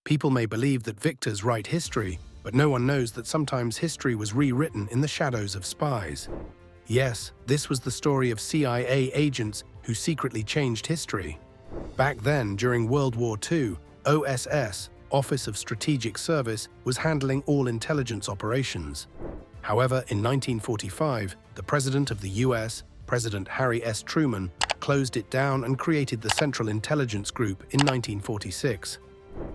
People may believe that victors write history, but no one knows that sometimes history was rewritten in the shadows of spies. Yes, this was the story of CIA agents who secretly changed history. Back then, during World War II, OSS, Office of Strategic Service, was handling all intelligence operations. However, in 1945, the President of the US, President Harry S. Truman, closed it down and created the Central Intelligence Group in 1946.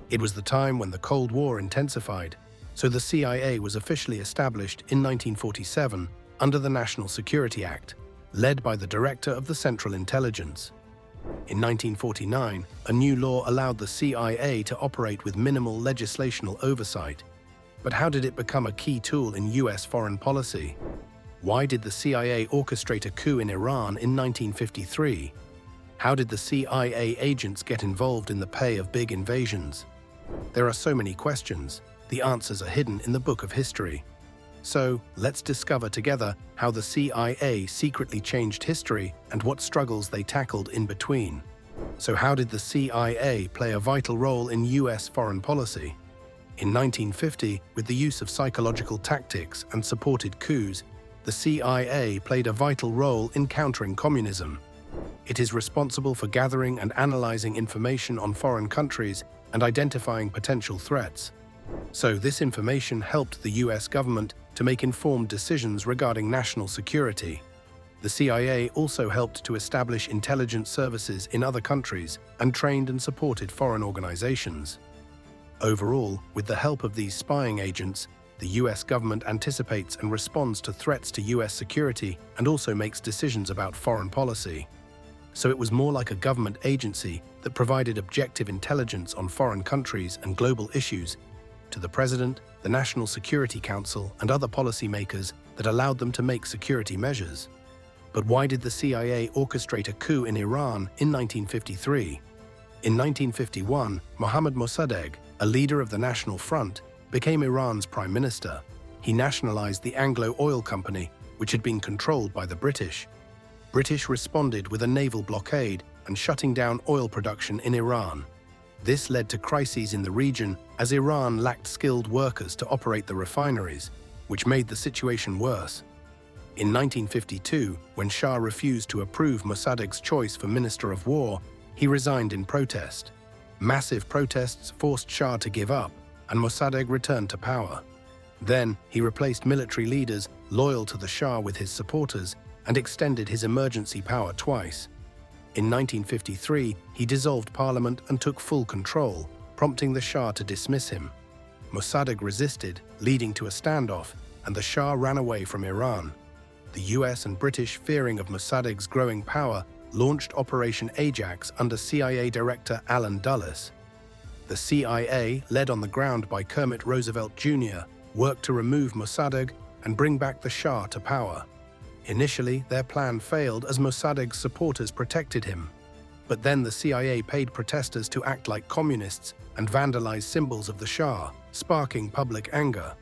It was the time when the Cold War intensified, so the CIA was officially established in 1947 under the National Security Act, led by the Director of the Central Intelligence. In 1949, a new law allowed the CIA to operate with minimal legislational oversight. But how did it become a key tool in US foreign policy? Why did the CIA orchestrate a coup in Iran in 1953? How did the CIA agents get involved in the pay of big invasions? There are so many questions. The answers are hidden in the book of history. So, let's discover together how the CIA secretly changed history and what struggles they tackled in between. So how did the CIA play a vital role in US foreign policy? In 1950, with the use of psychological tactics and supported coups, the CIA played a vital role in countering communism. It is responsible for gathering and analyzing information on foreign countries and identifying potential threats. So this information helped the US government to make informed decisions regarding national security. The CIA also helped to establish intelligence services in other countries and trained and supported foreign organizations. Overall, with the help of these spying agents, the US government anticipates and responds to threats to US security and also makes decisions about foreign policy. So it was more like a government agency that provided objective intelligence on foreign countries and global issues to the President, the National Security Council, and other policymakers that allowed them to make security measures. But why did the CIA orchestrate a coup in Iran in 1953? In 1951, Mohammad Mossadegh, a leader of the National Front, became Iran's prime minister. He nationalized the Anglo Oil Company, which had been controlled by the British. British responded with a naval blockade and shutting down oil production in Iran. This led to crises in the region as Iran lacked skilled workers to operate the refineries, which made the situation worse. In 1952, when Shah refused to approve Mossadegh's choice for Minister of War, he resigned in protest. Massive protests forced Shah to give up, and Mossadegh returned to power. Then, he replaced military leaders loyal to the Shah with his supporters and extended his emergency power twice. In 1953, he dissolved parliament and took full control, prompting the Shah to dismiss him. Mossadegh resisted, leading to a standoff, and the Shah ran away from Iran. The US and British, fearing of Mossadegh's growing power, launched Operation Ajax under CIA Director Allen Dulles. The CIA, led on the ground by Kermit Roosevelt Jr., worked to remove Mossadegh and bring back the Shah to power. Initially, their plan failed as Mossadegh's supporters protected him. But then the CIA paid protesters to act like communists and vandalize symbols of the Shah, sparking public anger.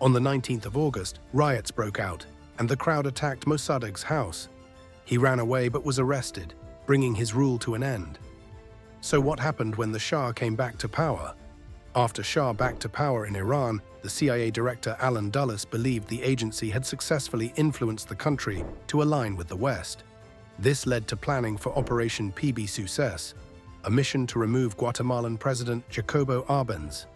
On the 19th of August, riots broke out, and the crowd attacked Mossadegh's house. He ran away but was arrested, bringing his rule to an end. So what happened when the Shah came back to power? After Shah back to power in Iran, the CIA Director Allen Dulles believed the agency had successfully influenced the country to align with the West. This led to planning for Operation PB Success, a mission to remove Guatemalan President Jacobo Arbenz.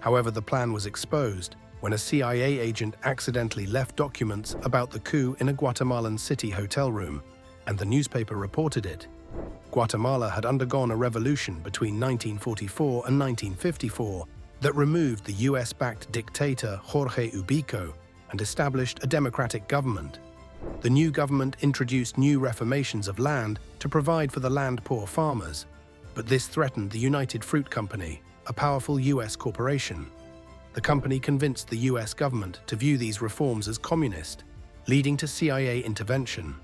However, the plan was exposed when a CIA agent accidentally left documents about the coup in a Guatemalan city hotel room, and the newspaper reported it. Guatemala had undergone a revolution between 1944 and 1954 that removed the US-backed dictator Jorge Ubico and established a democratic government. The new government introduced new reformations of land to provide for the land-poor farmers, but this threatened the United Fruit Company, a powerful US corporation. The company convinced the US government to view these reforms as communist, leading to CIA intervention.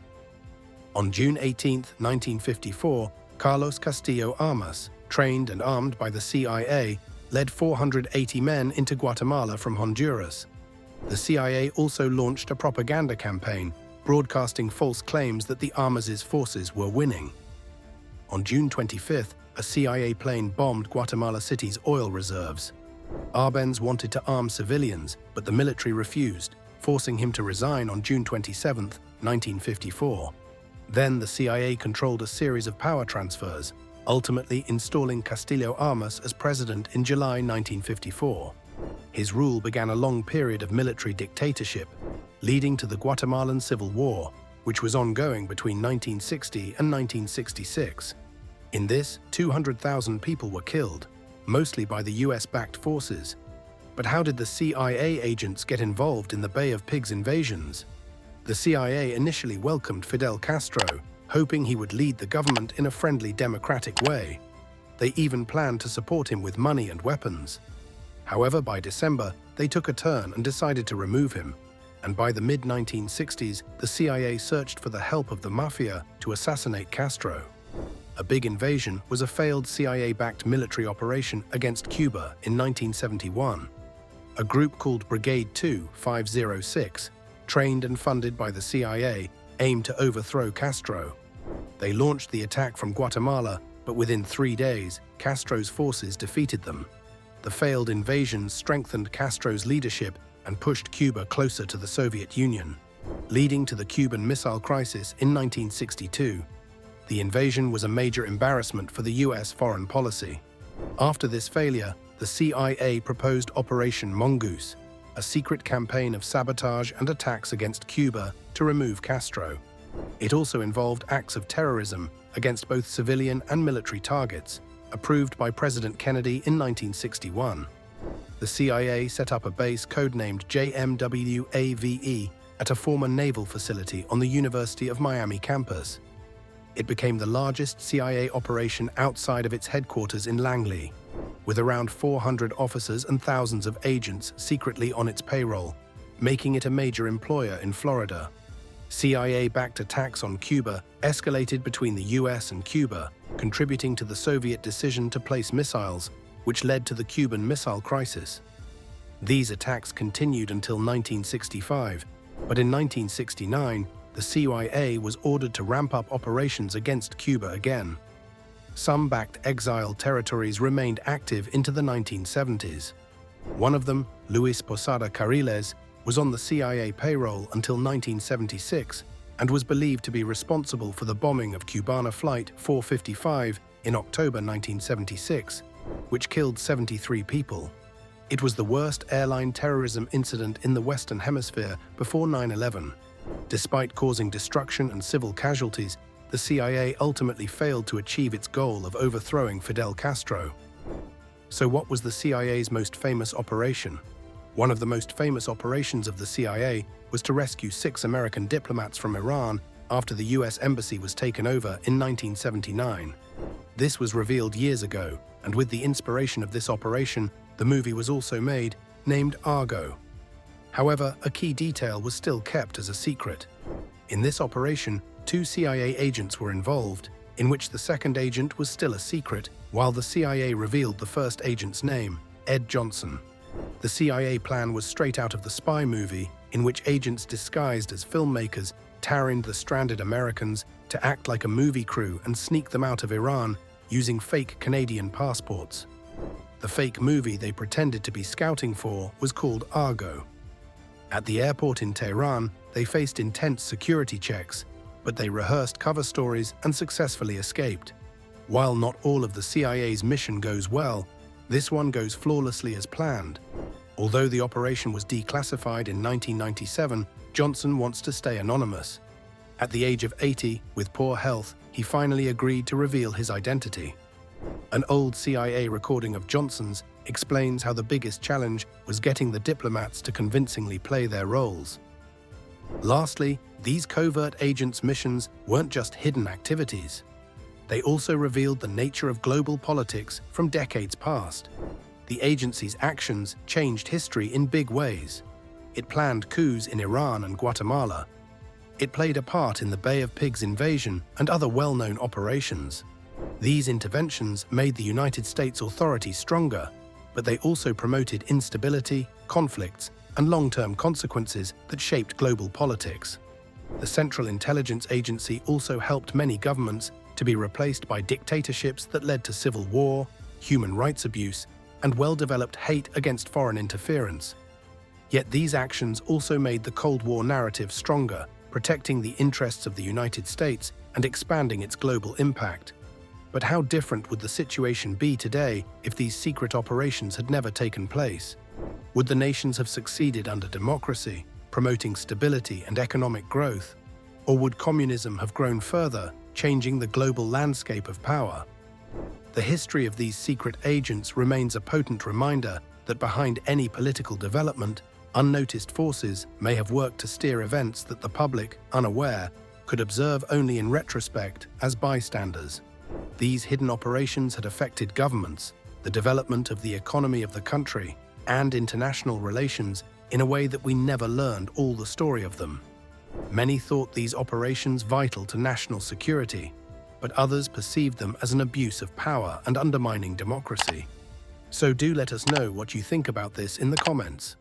On June 18, 1954, Carlos Castillo Armas, trained and armed by the CIA, led 480 men into Guatemala from Honduras. The CIA also launched a propaganda campaign, broadcasting false claims that the Armas' forces were winning. On June 25th, a CIA plane bombed Guatemala City's oil reserves. Arbenz wanted to arm civilians, but the military refused, forcing him to resign on June 27, 1954. Then the CIA controlled a series of power transfers, ultimately installing Castillo Armas as president in July 1954. His rule began a long period of military dictatorship, leading to the Guatemalan Civil War, which was ongoing between 1960 and 1966. In this, 200,000 people were killed, mostly by the US-backed forces. But how did the CIA agents get involved in the Bay of Pigs invasions? The CIA initially welcomed Fidel Castro, hoping he would lead the government in a friendly, democratic way. They even planned to support him with money and weapons. However, by December, they took a turn and decided to remove him. And by the mid-1960s, the CIA searched for the help of the mafia to assassinate Castro. A big invasion was a failed CIA-backed military operation against Cuba in 1971. A group called Brigade 2506, trained and funded by the CIA, aimed to overthrow Castro. They launched the attack from Guatemala, but within 3 days, Castro's forces defeated them. The failed invasion strengthened Castro's leadership and pushed Cuba closer to the Soviet Union, leading to the Cuban Missile Crisis in 1962. The invasion was a major embarrassment for the US foreign policy. After this failure, the CIA proposed Operation Mongoose, a secret campaign of sabotage and attacks against Cuba to remove Castro. It also involved acts of terrorism against both civilian and military targets, approved by President Kennedy in 1961. The CIA set up a base codenamed JMWAVE at a former naval facility on the University of Miami campus. It became the largest CIA operation outside of its headquarters in Langley, with around 400 officers and thousands of agents secretly on its payroll, making it a major employer in Florida. CIA-backed attacks on Cuba escalated between the US and Cuba, contributing to the Soviet decision to place missiles, which led to the Cuban Missile Crisis. These attacks continued until 1965, but in 1969, the CIA was ordered to ramp up operations against Cuba again. Some backed exiled territories remained active into the 1970s. One of them, Luis Posada Carriles, was on the CIA payroll until 1976 and was believed to be responsible for the bombing of Cubana Flight 455 in October 1976, which killed 73 people. It was the worst airline terrorism incident in the Western Hemisphere before 9/11. Despite causing destruction and civil casualties, the CIA ultimately failed to achieve its goal of overthrowing Fidel Castro. So what was the CIA's most famous operation? One of the most famous operations of the CIA was to rescue 6 American diplomats from Iran after the US embassy was taken over in 1979. This was revealed years ago, and with the inspiration of this operation, the movie was also made, named Argo. However, a key detail was still kept as a secret. In this operation, 2 CIA agents were involved, in which the second agent was still a secret, while the CIA revealed the first agent's name, Ed Johnson. The CIA plan was straight out of the spy movie, in which agents disguised as filmmakers tarried the stranded Americans to act like a movie crew and sneak them out of Iran using fake Canadian passports. The fake movie they pretended to be scouting for was called Argo. At the airport in Tehran, they faced intense security checks, but they rehearsed cover stories and successfully escaped. While not all of the CIA's mission goes well, this one goes flawlessly as planned. Although the operation was declassified in 1997, Johnson wants to stay anonymous. At the age of 80, with poor health, he finally agreed to reveal his identity. An old CIA recording of Johnson's explains how the biggest challenge was getting the diplomats to convincingly play their roles. Lastly, these covert agents' missions weren't just hidden activities. They also revealed the nature of global politics from decades past. The agency's actions changed history in big ways. It planned coups in Iran and Guatemala. It played a part in the Bay of Pigs invasion and other well-known operations. These interventions made the United States authorities stronger, but they also promoted instability, conflicts, and long-term consequences that shaped global politics. The Central Intelligence Agency also helped many governments to to be replaced by dictatorships that led to civil war, human rights abuse, and well-developed hate against foreign interference. Yet these actions also made the Cold War narrative stronger, protecting the interests of the United States and expanding its global impact. But how different would the situation be today if these secret operations had never taken place? Would the nations have succeeded under democracy, promoting stability and economic growth? Or would communism have grown further, changing the global landscape of power? The history of these secret agents remains a potent reminder that behind any political development, unnoticed forces may have worked to steer events that the public, unaware, could observe only in retrospect as bystanders. These hidden operations had affected governments, the development of the economy of the country, and international relations in a way that we never learned all the story of them. Many thought these operations vital to national security, but others perceived them as an abuse of power and undermining democracy. So do let us know what you think about this in the comments.